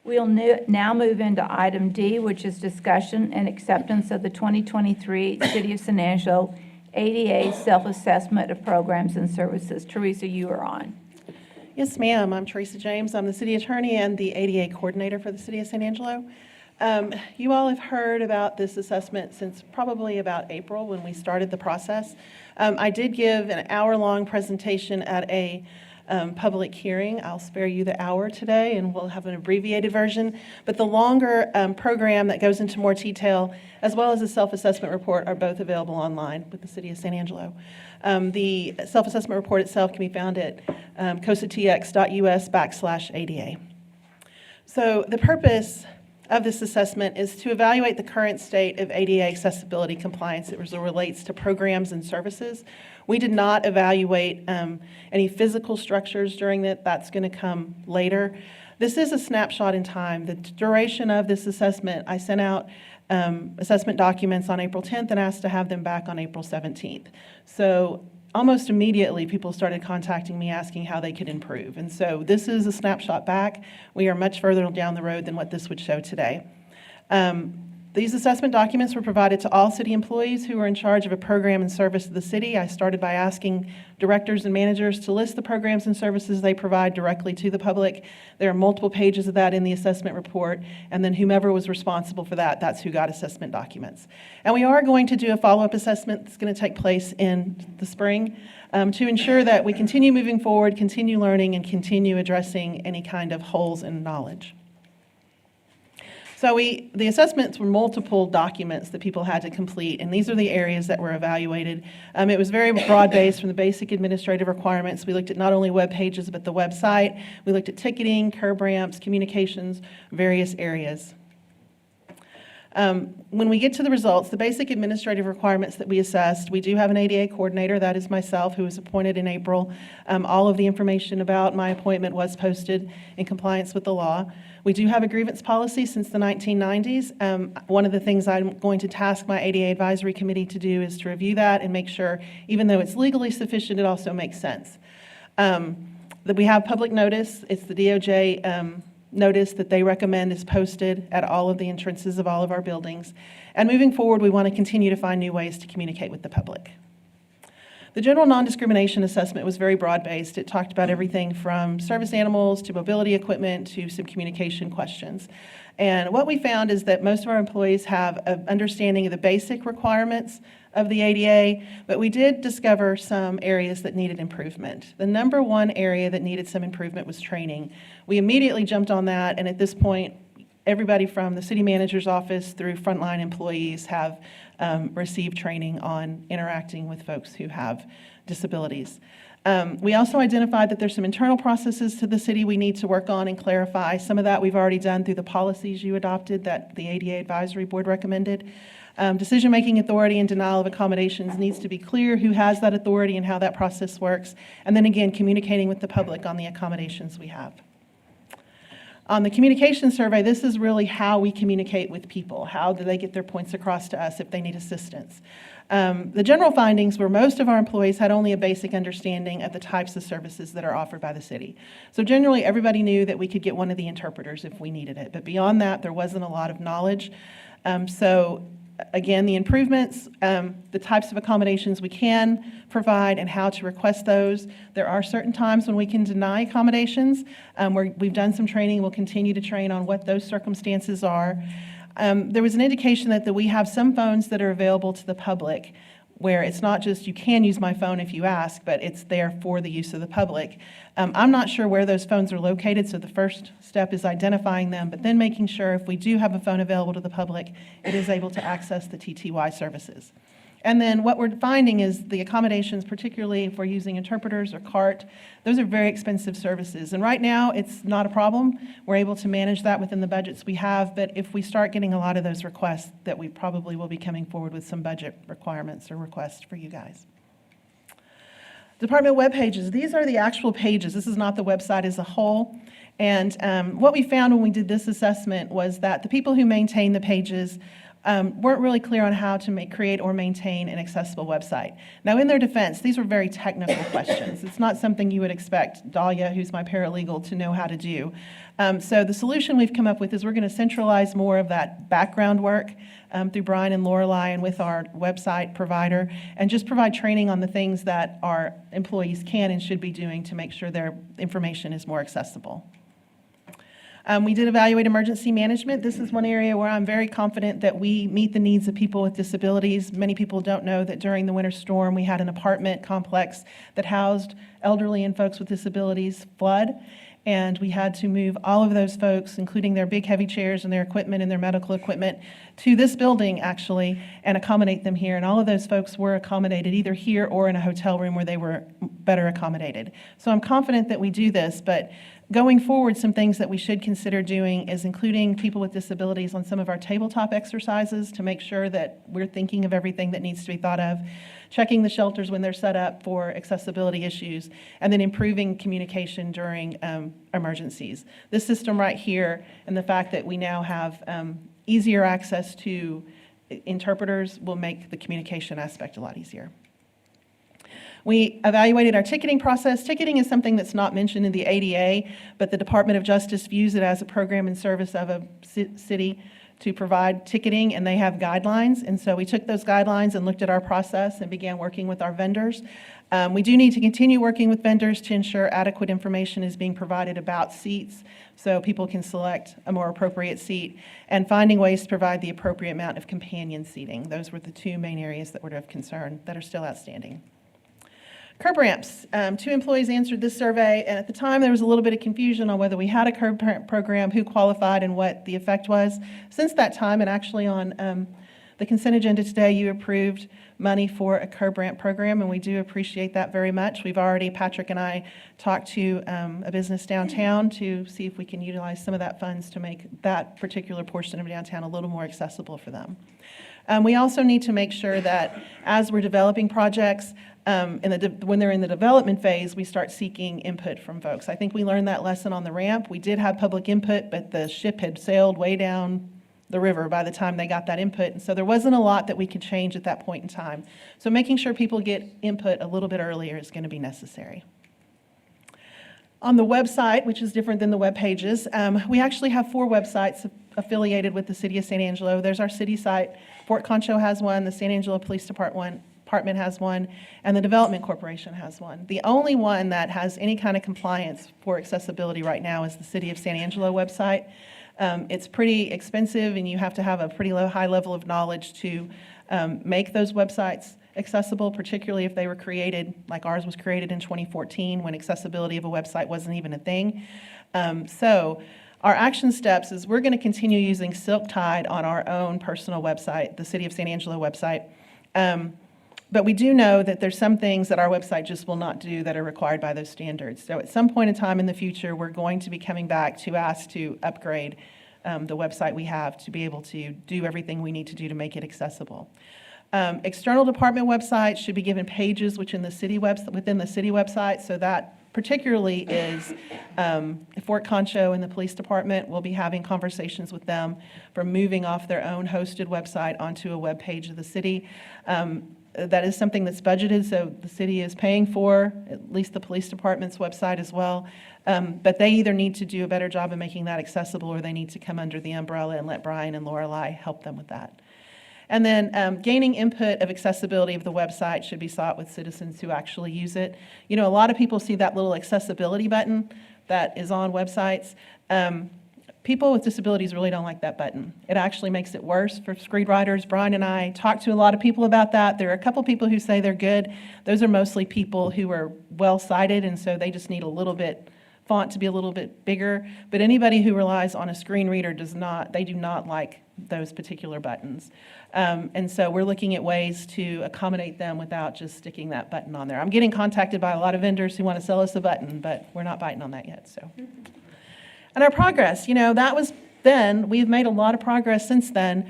We'll now move into item D, which is discussion and acceptance of the 2023 City of San Angelo ADA self-assessment of programs and services. Teresa, you are on. Yes, ma'am. I'm Teresa James. I'm the city attorney and the ADA coordinator for the city of San Angelo. You all have heard about this assessment since probably about April when we started the process. I did give an hour-long presentation at a public hearing. I'll spare you the hour today, and we'll have an abbreviated version. But the longer program that goes into more detail, as well as the self-assessment report, are both available online with the city of San Angelo. The self-assessment report itself can be found at cosatx.us/ADA. So the purpose of this assessment is to evaluate the current state of ADA accessibility compliance as it relates to programs and services. We did not evaluate any physical structures during that. That's going to come later. This is a snapshot in time. The duration of this assessment, I sent out assessment documents on April 10th and asked to have them back on April 17th. So almost immediately, people started contacting me asking how they could improve. And so this is a snapshot back. We are much further down the road than what this would show today. These assessment documents were provided to all city employees who are in charge of a program and service of the city. I started by asking directors and managers to list the programs and services they provide directly to the public. There are multiple pages of that in the assessment report, and then whomever was responsible for that, that's who got assessment documents. And we are going to do a follow-up assessment that's going to take place in the spring to ensure that we continue moving forward, continue learning, and continue addressing any kind of holes in knowledge. So the assessments were multiple documents that people had to complete, and these are the areas that were evaluated. It was very broad-based from the basic administrative requirements. We looked at not only web pages, but the website. We looked at ticketing, curb ramps, communications, various areas. When we get to the results, the basic administrative requirements that we assessed, we do have an ADA coordinator. That is myself, who was appointed in April. All of the information about my appointment was posted in compliance with the law. We do have a grievance policy since the 1990s. One of the things I'm going to task my ADA advisory committee to do is to review that and make sure, even though it's legally sufficient, it also makes sense. That we have public notice. It's the DOJ notice that they recommend is posted at all of the entrances of all of our buildings. And moving forward, we want to continue to find new ways to communicate with the public. The general non-discrimination assessment was very broad-based. It talked about everything from service animals to mobility equipment to some communication questions. And what we found is that most of our employees have an understanding of the basic requirements of the ADA, but we did discover some areas that needed improvement. The number one area that needed some improvement was training. We immediately jumped on that, and at this point, everybody from the city manager's office through frontline employees have received training on interacting with folks who have disabilities. We also identified that there's some internal processes to the city we need to work on and clarify. Some of that we've already done through the policies you adopted that the ADA Advisory Board recommended. Decision-making authority and denial of accommodations needs to be clear who has that authority and how that process works. And then again, communicating with the public on the accommodations we have. On the communication survey, this is really how we communicate with people. How do they get their points across to us if they need assistance? The general findings were most of our employees had only a basic understanding of the types of services that are offered by the city. So generally, everybody knew that we could get one of the interpreters if we needed it. But beyond that, there wasn't a lot of knowledge. Again, the improvements, the types of accommodations we can provide and how to request those. There are certain times when we can deny accommodations. We've done some training. We'll continue to train on what those circumstances are. There was an indication that we have some phones that are available to the public where it's not just you can use my phone if you ask, but it's there for the use of the public. I'm not sure where those phones are located, so the first step is identifying them, but then making sure if we do have a phone available to the public, it is able to access the TTY services. And then what we're finding is the accommodations, particularly if we're using interpreters or CART, those are very expensive services. And right now, it's not a problem. We're able to manage that within the budgets we have, but if we start getting a lot of those requests, that we probably will be coming forward with some budget requirements or requests for you guys. Department web pages, these are the actual pages. This is not the website as a whole. And what we found when we did this assessment was that the people who maintain the pages weren't really clear on how to create or maintain an accessible website. Now, in their defense, these were very technical questions. It's not something you would expect Dahlia, who's my paralegal, to know how to do. So the solution we've come up with is we're going to centralize more of that background work through Brian and Lorelei and with our website provider, and just provide training on the things that our employees can and should be doing to make sure their information is more accessible. We did evaluate emergency management. This is one area where I'm very confident that we meet the needs of people with disabilities. Many people don't know that during the winter storm, we had an apartment complex that housed elderly and folks with disabilities flood, and we had to move all of those folks, including their big heavy chairs and their equipment and their medical equipment, to this building, actually, and accommodate them here. And all of those folks were accommodated either here or in a hotel room where they were better accommodated. So I'm confident that we do this, but going forward, some things that we should consider doing is including people with disabilities on some of our tabletop exercises to make sure that we're thinking of everything that needs to be thought of, checking the shelters when they're set up for accessibility issues, and then improving communication during emergencies. This system right here and the fact that we now have easier access to interpreters will make the communication aspect a lot easier. We evaluated our ticketing process. Ticketing is something that's not mentioned in the ADA, but the Department of Justice views it as a program in service of a city to provide ticketing, and they have guidelines. And so we took those guidelines and looked at our process and began working with our vendors. We do need to continue working with vendors to ensure adequate information is being provided about seats so people can select a more appropriate seat, and finding ways to provide the appropriate amount of companion seating. Those were the two main areas that were of concern that are still outstanding. Curb ramps. 2 employees answered this survey, and at the time there was a little bit of confusion on whether we had a curb ramp program, who qualified, and what the effect was. Since that time, and actually on the consent agenda today, you approved money for a curb ramp program, and we do appreciate that very much. We've already, Patrick and I, talked to a business downtown to see if we can utilize some of that funds to make that particular portion of downtown a little more accessible for them. We also need to make sure that as we're developing projects, when they're in the development phase, we start seeking input from folks. I think we learned that lesson on the ramp. We did have public input, but the ship had sailed way down the river by the time they got that input. And so there wasn't a lot that we could change at that point in time. So making sure people get input a little bit earlier is going to be necessary. On the website, which is different than the web pages, we actually have 4 websites affiliated with the City of San Angelo. There's our city site. Fort Concho has one, the San Angelo Police Department has one, and the Development Corporation has one. The only one that has any kind of compliance for accessibility right now is the City of San Angelo website. It's pretty expensive, and you have to have a pretty high level of knowledge to make those websites accessible, particularly if they were created, like ours was created in 2014, when accessibility of a website wasn't even a thing. So our action steps is we're going to continue using SilkTide on our own personal website, the City of San Angelo website. But we do know that there's some things that our website just will not do that are required by those standards. So at some point in time in the future, we're going to be coming back to ask to upgrade the website we have to be able to do everything we need to do to make it accessible. External department websites should be given pages within the city website, so that particularly is Fort Concho and the police department. We'll be having conversations with them for moving off their own hosted website onto a web page of the city. That is something that's budgeted, so the city is paying for at least the police department's website as well. But they either need to do a better job of making that accessible, or they need to come under the umbrella and let Brian and Lorelei help them with that. And then gaining input of accessibility of the website should be sought with citizens who actually use it. You know, a lot of people see that little accessibility button that is on websites. People with disabilities really don't like that button. It actually makes it worse for screenwriters. Brian and I talked to a lot of people about that. There are a couple people who say they're good. Those are mostly people who are well-sighted, and so they just need a little bit font to be a little bit bigger. But anybody who relies on a screen reader do not like those particular buttons. And so we're looking at ways to accommodate them without just sticking that button on there. I'm getting contacted by a lot of vendors who want to sell us a button, but we're not biting on that yet, so. And our progress, that was then. We've made a lot of progress since then.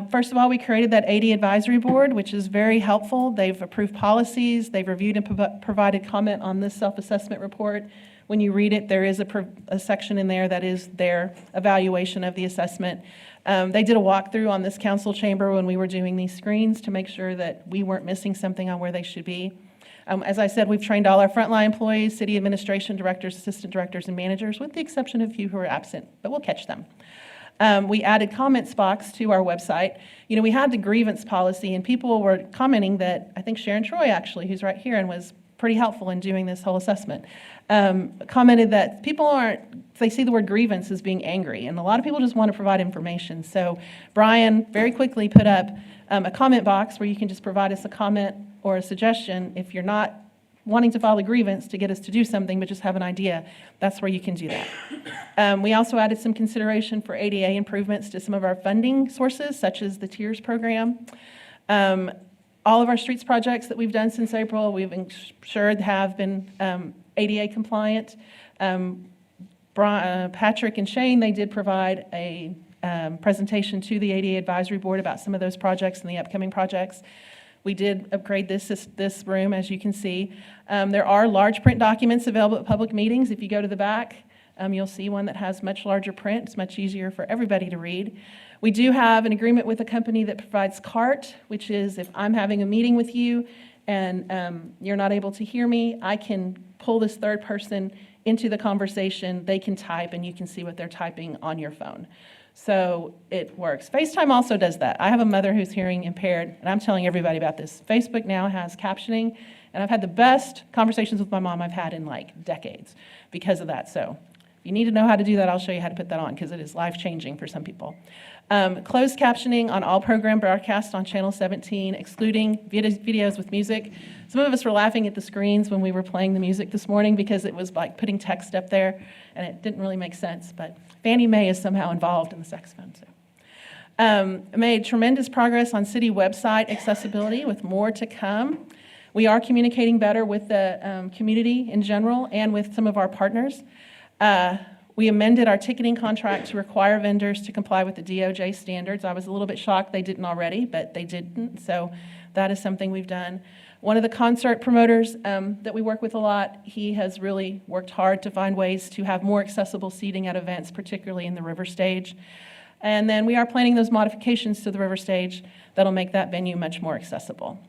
First of all, we created that AD Advisory Board, which is very helpful. They've approved policies. They've reviewed and provided comment on this self-assessment report. When you read it, there is a section in there that is their evaluation of the assessment. They did a walkthrough on this council chamber when we were doing these screens to make sure that we weren't missing something on where they should be. As I said, we've trained all our frontline employees, city administration directors, assistant directors, and managers, with the exception of a few who are absent, but we'll catch them. We added comments box to our website. You know, we had the grievance policy, and people were commenting that, I think Sharon Troy, actually, who's right here and was pretty helpful in doing this whole assessment, commented that people they see the word grievance as being angry, and a lot of people just want to provide information. So Brian very quickly put up a comment box where you can just provide us a comment or a suggestion if you're not wanting to file a grievance to get us to do something, but just have an idea. That's where you can do that. We also added some consideration for ADA improvements to some of our funding sources, such as the TIERS program. All of our streets projects that we've done since April, we've ensured have been ADA compliant. Patrick and Shane, they did provide a presentation to the ADA Advisory Board about some of those projects and the upcoming projects. We did upgrade this room, as you can see. There are large print documents available at public meetings. If you go to the back, you'll see one that has much larger print. It's much easier for everybody to read. We do have an agreement with a company that provides CART, which is if I'm having a meeting with you and you're not able to hear me, I can pull this third person into the conversation. They can type, and you can see what they're typing on your phone. So it works. FaceTime also does that. I have a mother who's hearing impaired, and I'm telling everybody about this. Facebook now has captioning, and I've had the best conversations with my mom I've had in like decades because of that. So if you need to know how to do that, I'll show you how to put that on because it is life-changing for some people. Closed captioning on all program broadcasts on Channel 17, excluding videos with music. Some of us were laughing at the screens when we were playing the music this morning because it was like putting text up there, and it didn't really make sense, but Fannie Mae is somehow involved in the saxophone. So. Made tremendous progress on city website accessibility with more to come. We are communicating better with the community in general and with some of our partners. We amended our ticketing contract to require vendors to comply with the DOJ standards. I was a little bit shocked they didn't already, but they didn't, so that is something we've done. One of the concert promoters that we work with a lot, he has really worked hard to find ways to have more accessible seating at events, particularly in the River Stage. And then we are planning those modifications to the River Stage that'll make that venue much more accessible.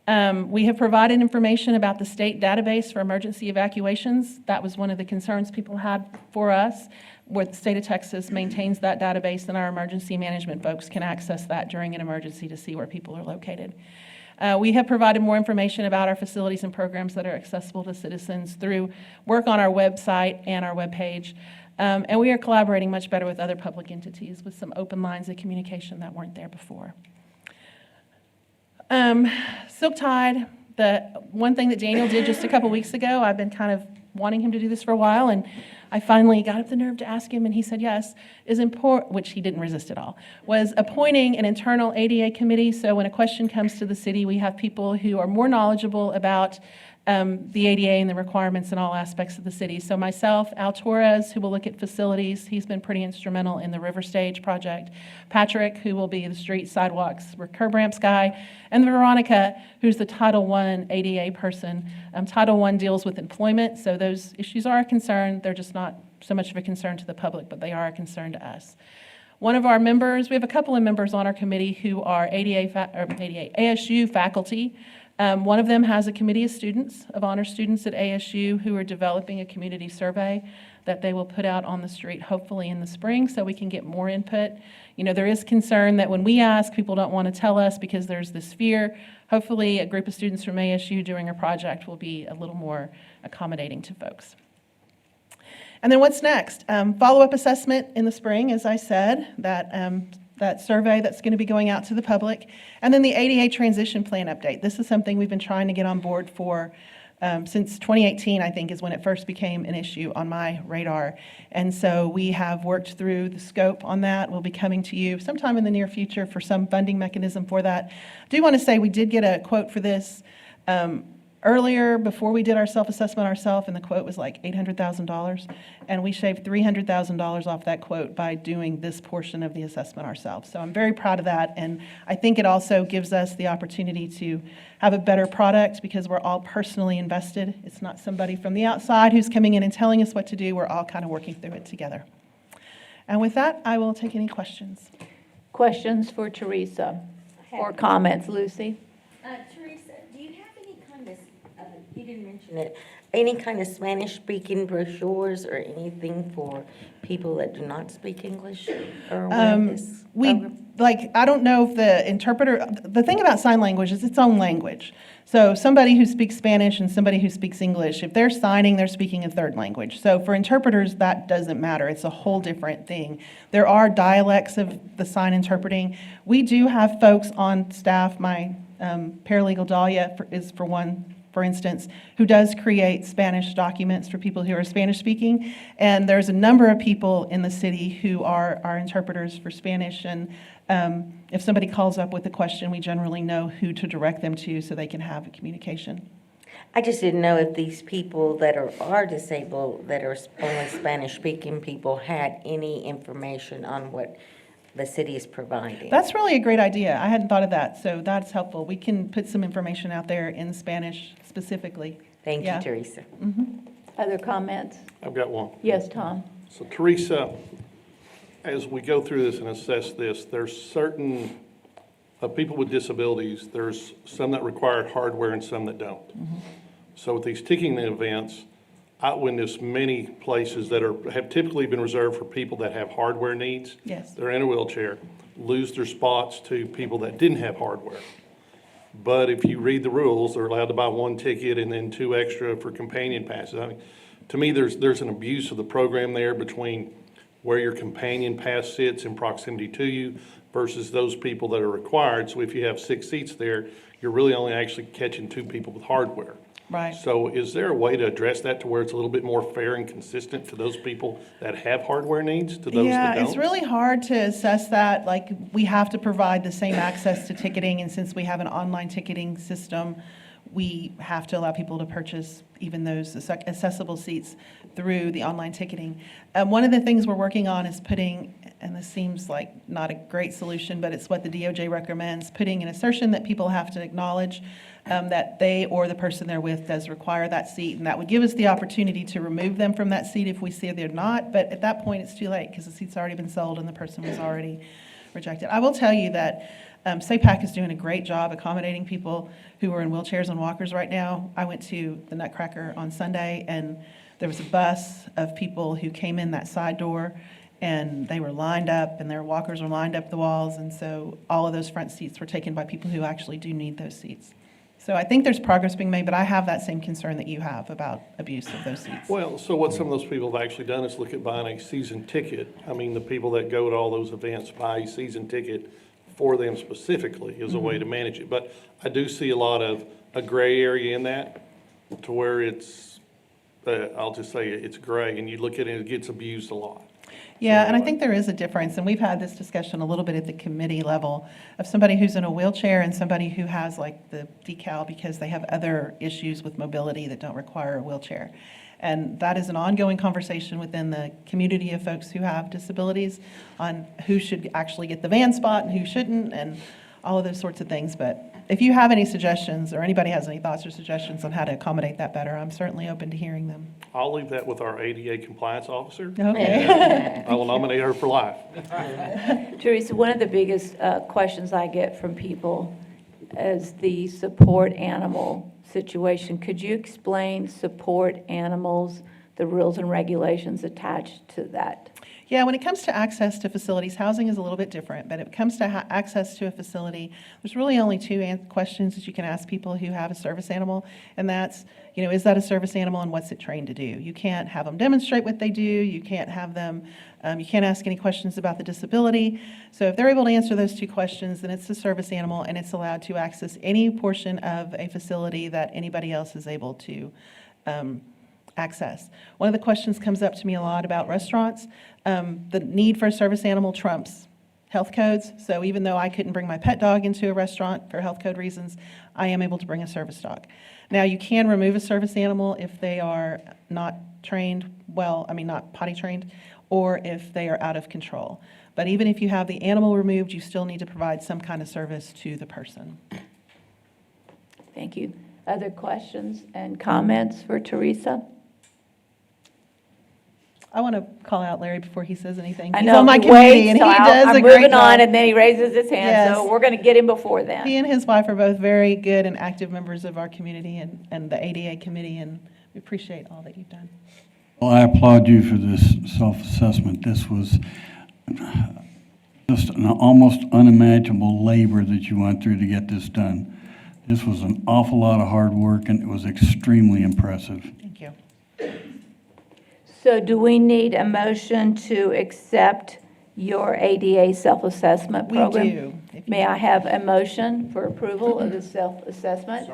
We have provided information about the state database for emergency evacuations. That was one of the concerns people had for us, where the state of Texas maintains that database, and our emergency management folks can access that during an emergency to see where people are located. We have provided more information about our facilities and programs that are accessible to citizens through work on our website and our webpage. And we are collaborating much better with other public entities with some open lines of communication that weren't there before. Silk Tide, the one thing that Daniel did just a couple weeks ago, I've been kind of wanting him to do this for a while, and I finally got up the nerve to ask him, and he said yes, is important, which he didn't resist at all, was appointing an internal ADA committee. So when a question comes to the city, we have people who are more knowledgeable about the ADA and the requirements in all aspects of the city. So myself, Al Torres, who will look at facilities, he's been pretty instrumental in the River Stage project. Patrick, who will be the street, sidewalks, curb ramps guy, and Veronica, who's the Title I ADA person. Title I deals with employment, so those issues are a concern. They're just not so much of a concern to the public, but they are a concern to us. One of our members, we have a couple of members on our committee who are ASU faculty. One of them has a committee of students, of honor students at ASU, who are developing a community survey that they will put out on the street hopefully in the spring so we can get more input. You know, there is concern that when we ask, people don't want to tell us because there's this fear. Hopefully a group of students from ASU doing a project will be a little more accommodating to folks. And then what's next? Follow-up assessment in the spring, as I said, that survey that's going to be going out to the public, and then the ADA transition plan update. This is something we've been trying to get on board for since 2018, I think, is when it first became an issue on my radar. And so we have worked through the scope on that. We'll be coming to you sometime in the near future for some funding mechanism for that. I do want to say we did get a quote for this Earlier, before we did our self-assessment ourselves, and the quote was like $800,000, and we shaved $300,000 off that quote by doing this portion of the assessment ourselves. So I'm very proud of that, and I think it also gives us the opportunity to have a better product because we're all personally invested. It's not somebody from the outside who's coming in and telling us what to do. We're all kind of working through it together. And with that, I will take any questions. Questions for Teresa or comments, Lucy? Teresa, do you have any kind of, you didn't mention it, any kind of Spanish-speaking brochures or anything for people that do not speak English or aware of this program? I don't know if the interpreter, the thing about sign language is its own language. So somebody who speaks Spanish and somebody who speaks English, if they're signing, they're speaking a third language. So for interpreters, that doesn't matter. It's a whole different thing. There are dialects of the sign interpreting. We do have folks on staff, my paralegal Dahlia is for instance, who does create Spanish documents for people who are Spanish speaking. And there's a number of people in the city who are our interpreters for Spanish. And if somebody calls up with a question, we generally know who to direct them to so they can have a communication. I just didn't know if these people that are disabled, that are only Spanish-speaking people, had any information on what the city is providing. That's really a great idea. I hadn't thought of that, so that's helpful. We can put some information out there in Spanish specifically. Thank Yeah. you, Teresa. Other comments? I've got one. Yes, Tom? So Teresa, as we go through this and assess this, there's certain people with disabilities, there's some that require hardware and some that don't. So with these ticketing events, I witnessed many places that have typically been reserved for people that have hardware needs. Yes. They're in a wheelchair, lose their spots to people that didn't have hardware. But if you read the rules, they're allowed to buy one ticket and then 2 extra for companion passes. I mean, to me, there's an abuse of the program there between where your companion pass sits in proximity to you versus those people that are required. So if you have 6 seats there, you're really only actually catching 2 people with hardware. Right. So is there a way to address that to where it's a little bit more fair and consistent to those people that have hardware needs to those that don't? Yeah, it's really hard to assess that. Like, we have to provide the same access to ticketing, and since we have an online ticketing system, we have to allow people to purchase even those accessible seats through the online ticketing. One of the things we're working on is putting, and this seems like not a great solution, but it's what the DOJ recommends, putting an assertion that people have to acknowledge that they or the person they're with does require that seat, and that would give us the opportunity to remove them from that seat if we see they're not, but at that point, it's too late because the seat's already been sold and the person was already rejected. I will tell you that SAPAC is doing a great job accommodating people who are in wheelchairs and walkers right now. I went to the Nutcracker on Sunday, and there was a bus of people who came in that side door, and they were lined up, and their walkers were lined up the walls, and so all of those front seats were taken by people who actually do need those seats. So I think there's progress being made, but I have that same concern that you have about abuse of those seats. Well, so what some of those people have actually done is look at buying a season ticket. I mean, the people that go to all those events buy a season ticket for them specifically is a way to manage it. But I do see a lot of a gray area in that to where it's, I'll just say it's gray, and you look at it, it gets abused a lot. Yeah, and I think there is a difference, and we've had this discussion a little bit at the committee level of somebody who's in a wheelchair and somebody who has like the decal because they have other issues with mobility that don't require a wheelchair. And that is an ongoing conversation within the community of folks who have disabilities on who should actually get the van spot and who shouldn't, and all of those sorts of things. But if you have any suggestions, or anybody has any thoughts or suggestions on how to accommodate that better, I'm certainly open to hearing them. I'll leave that with our ADA compliance officer. Okay. I will nominate her for life. Teresa, one of the biggest questions I get from people is the support animal situation. Could you explain support animals, the rules and regulations attached to that? Yeah, when it comes to access to facilities, housing is a little bit different, but when it comes to access to a facility, there's really only 2 questions that you can ask people who have a service animal, and that's, is that a service animal and what's it trained to do? You can't have them demonstrate what they do, you can't have them, you can't ask any questions about the disability. So if they're able to answer those 2 questions, then it's a service animal and it's allowed to access any portion of a facility that anybody else is able to access. One of the questions comes up to me a lot about restaurants. The need for a service animal trumps health codes. So even though I couldn't bring my pet dog into a restaurant for health code reasons, I am able to bring a service dog. Now, you can remove a service animal if they are not trained well, not potty trained, or if they are out of control. But even if you have the animal removed, you still need to provide some kind of service to the person. Thank you. Other questions and comments for Teresa? I want to call out Larry before he says anything. I He's know on my he committee, waits, and so he does I'm a great moving on, job. and then he raises his hand, so Yes. we're going to get him before then. He and his wife are both very good and active members of our community and the ADA committee, and we appreciate all that you've done. Well, I applaud you for this self-assessment. This was just an almost unimaginable labor that you went through to get this done. This was an awful lot of hard work, and it was extremely impressive. Thank you. So do we need a motion to accept your ADA self-assessment We program? do. If you- May I have a motion for approval of the self-assessment?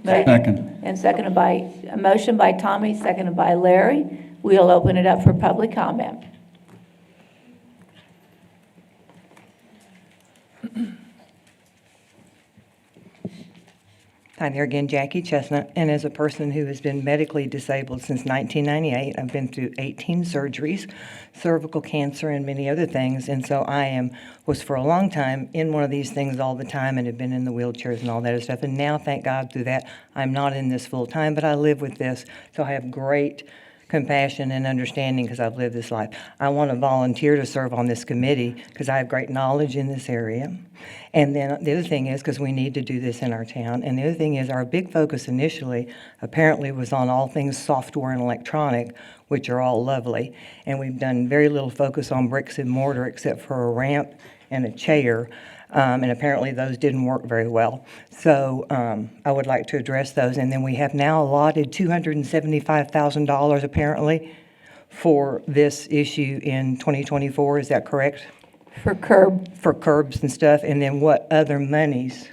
Second. And seconded by, a motion by Tommy, seconded by Larry. We'll open it up for public comment. Hi there again, Jackie Chestnut, and as a person who has been medically disabled since 1998, I've been through 18 surgeries, cervical cancer, and many other things, and so was for a long time in one of these things all the time and have been in the wheelchairs and all that other stuff, and now, thank God, through that, I'm not in this full time, but I live with this, so I have great compassion and understanding because I've lived this life. I want to volunteer to serve on this committee because I have great knowledge in this area. And then the other thing is, because we need to do this in our town, and the other thing is our big focus initially apparently was on all things software and electronic, which are all lovely. And we've done very little focus on bricks and mortar except for a ramp and a chair. And apparently those didn't work very well. So I would like to address those. And then we have now allotted $275,000 apparently for this issue in 2024. Is that correct? For curb, For curbs and stuff. And then what other monies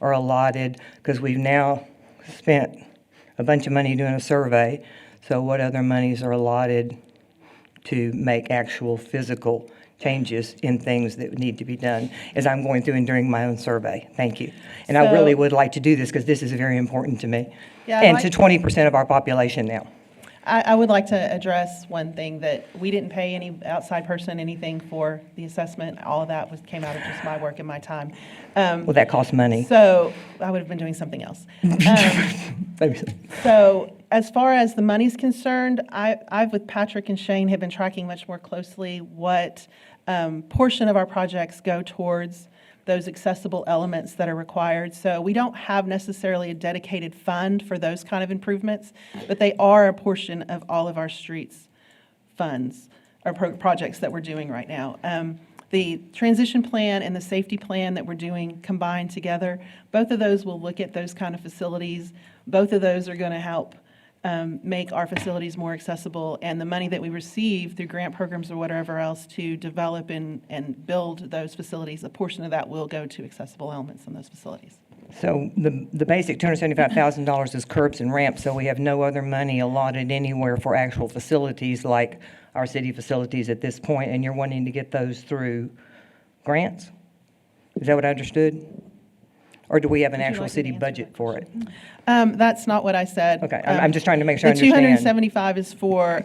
are allotted? Because we've now spent a bunch of money doing a survey. So what other monies are allotted to make actual physical changes in things that need to be done as I'm going through and during my own survey? Thank you. And I So- really would like to do this because this is very important to me. Yeah, I'd And like- to 20% of our population now. I would like to address one thing, that we didn't pay any outside person anything for the assessment. All of that came out of just my work and my time. Well, that costs money. So I would have been doing something else. Maybe so. So as far as the money's concerned, I've with Patrick and Shane have been tracking much more closely what portion of our projects go towards those accessible elements that are required. So we don't have necessarily a dedicated fund for those kind of improvements, but they are a portion of all of our streets funds or projects that we're doing right now. The transition plan and the safety plan that we're doing combined together, both of those will look at those kind of facilities. Both of those are going to help make our facilities more accessible, and the money that we receive through grant programs or whatever else to develop and build those facilities, a portion of that will go to accessible elements in those facilities. So the basic $275,000 is curbs and ramps, so we have no other money allotted anywhere for actual facilities like our city facilities at this point, and you're wanting to get those through grants? Is that what I understood? Or do we have an Would you actual like me to city answer budget that for it? That's not what I said. Okay, I'm just trying to make sure I The understand. 275 is for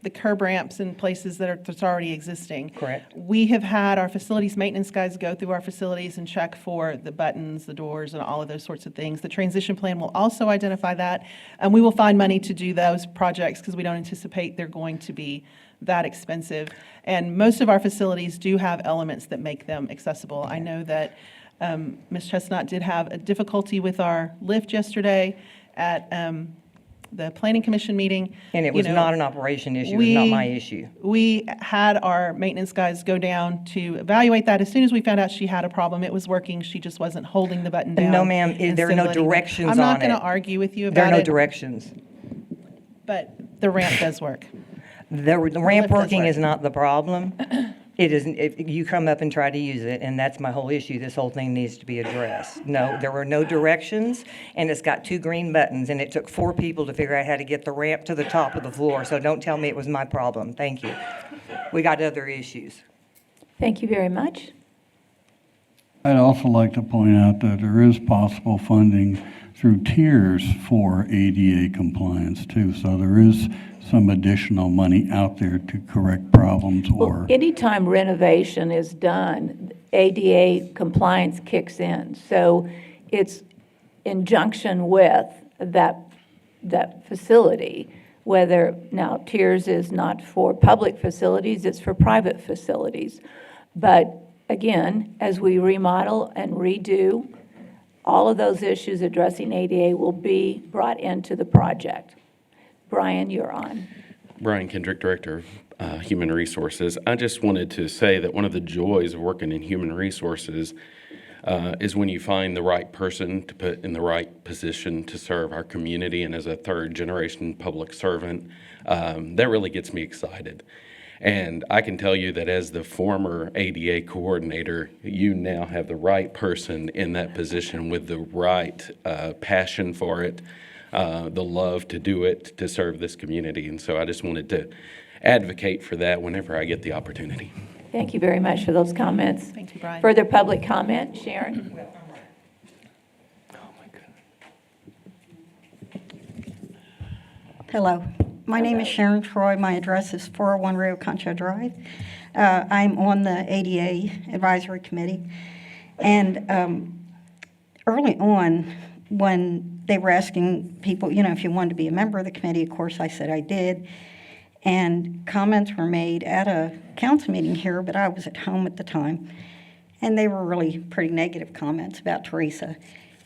the curb ramps in places that's already existing. Correct. We have had our facilities maintenance guys go through our facilities and check for the buttons, the doors, and all of those sorts of things. The transition plan will also identify that, and we will find money to do those projects because we don't anticipate they're going to be that expensive. And most of our facilities do have elements that make them accessible. I know that Ms. Chestnut did have a difficulty with our lift yesterday at the Planning Commission meeting. And it You was know, not an operation issue, it was not we- my issue. We had our maintenance guys go down to evaluate that. As soon as we found out she had a problem, it was working, she just wasn't holding the button down. No, ma'am, there are instead no of letting- directions I'm not on going to it. argue with you There are about no it, directions. but the ramp does work. The ramp lift does working work. is not the problem. It isn't, if you come up and try to use it, and that's my whole issue, this whole thing needs to be addressed. No, there were no directions, and it's got 2 green buttons, and it took 4 people to figure out how to get the ramp to the top of the floor, so don't tell me it was my problem. Thank you. We got other issues. Thank you very much. I'd also like to point out that there is possible funding through tiers for ADA compliance too. So there is some additional money out there to correct problems Well, or, anytime renovation is done, ADA compliance kicks in. So it's in junction with that facility, whether, now Tiers is not for public facilities, it's for private facilities. But again, as we remodel and redo, all of those issues addressing ADA will be brought into the project. Brian, you're on. Brian Kendrick, Director of Human Resources. I just wanted to say that one of the joys of working in human resources is when you find the right person to put in the right position to serve our community. And as a third-generation public servant, that really gets me excited. And I can tell you that as the former ADA coordinator, you now have the right person in that position with the right passion for it, the love to do it, to serve this community. And so I just wanted to advocate for that whenever I get the opportunity. Thank you very much for those comments. Thank you, Brian. Further public comment, Sharon? Hello, my name is Sharon Troy. My address is 401 Rio Concho Drive. I'm on the ADA Advisory Committee. And early on, when they were asking people, if you wanted to be a member of the committee, of course, I said I did. And comments were made at a council meeting here, but I was at home at the time. And they were really pretty negative comments about Teresa.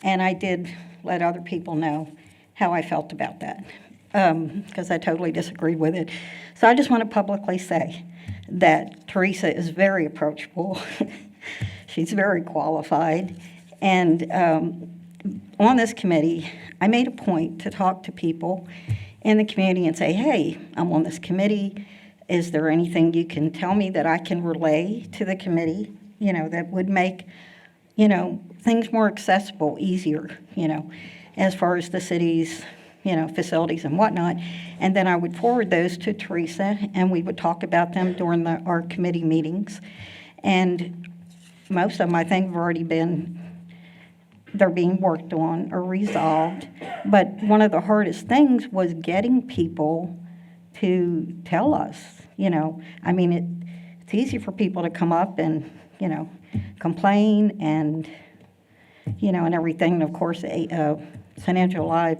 And I did let other people know how I felt about that, because I totally disagreed with it. So I just want to publicly say that Teresa is very approachable. She's very qualified. And on this committee, I made a point to talk to people in the community and say, hey, I'm on this committee. Is there anything you can tell me that I can relay to the committee, that would make, things more accessible, easier, as far as the city's, facilities and whatnot. And then I would forward those to Teresa, and we would talk about them during our committee meetings. And most of them, I think, have already they're being worked on or resolved. But one of the hardest things was getting people to tell us, it's easy for people to come up and, complain and, and everything. And of course, Financial Live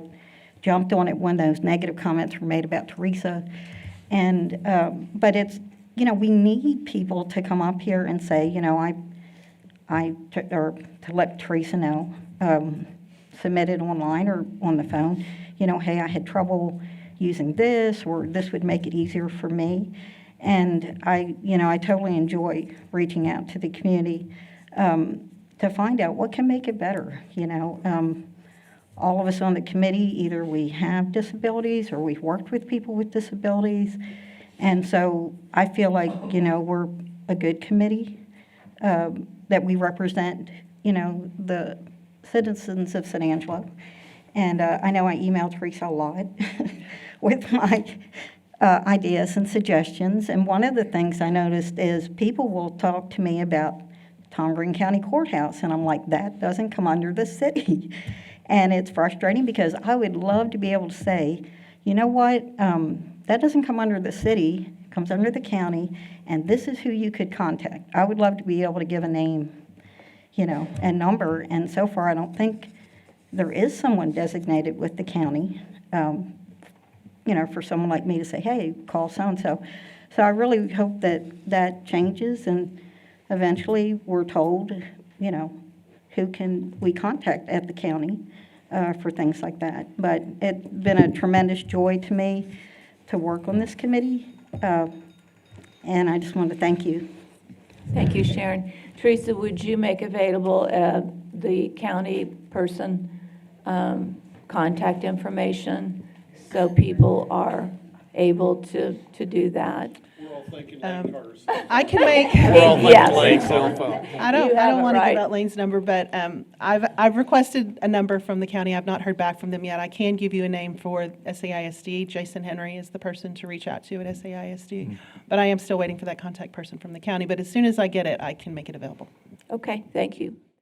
jumped on it when those negative comments were made about Teresa. And, but it's, we need people to come up here and say, or to let Teresa know, submit it online or on the phone, hey, I had trouble using this, or this would make it easier for me. And I totally enjoy reaching out to the community to find out what can make it better, All of us on the committee, either we have disabilities or we've worked with people with disabilities. And so I feel like, we're a good committee, that we represent, the citizens of San Angelo. And I know I emailed Teresa a lot with my ideas and suggestions. And one of the things I noticed is people will talk to me about Tom Green County Courthouse. And I'm like, that doesn't come under the city. And it's frustrating because I would love to be able to say, you know what, that doesn't come under the city, it comes under the county, and this is who you could contact. I would love to be able to give a name, and number, and so far I don't think there is someone designated with the county, for someone like me to say, hey, call so-and-so. So I really hope that that changes, and eventually we're told, who can we contact at the county for things like that. But it's been a tremendous joy to me to work on this committee, and I just want to thank you. Thank you, Sharon. Teresa, would you make available the county person contact information so people are able to do that? We're all thinking like hers. I can make, We're all thinking Yes. Lane's cell phone. I don't You have it want to right. give out Lane's number, but I've requested a number from the county. I've not heard back from them yet. I can give you a name for SAISD. Jason Henry is the person to reach out to at SAISD. But I am still waiting for that contact person from the county. But as soon as I get it, I can make it available. Okay, thank you.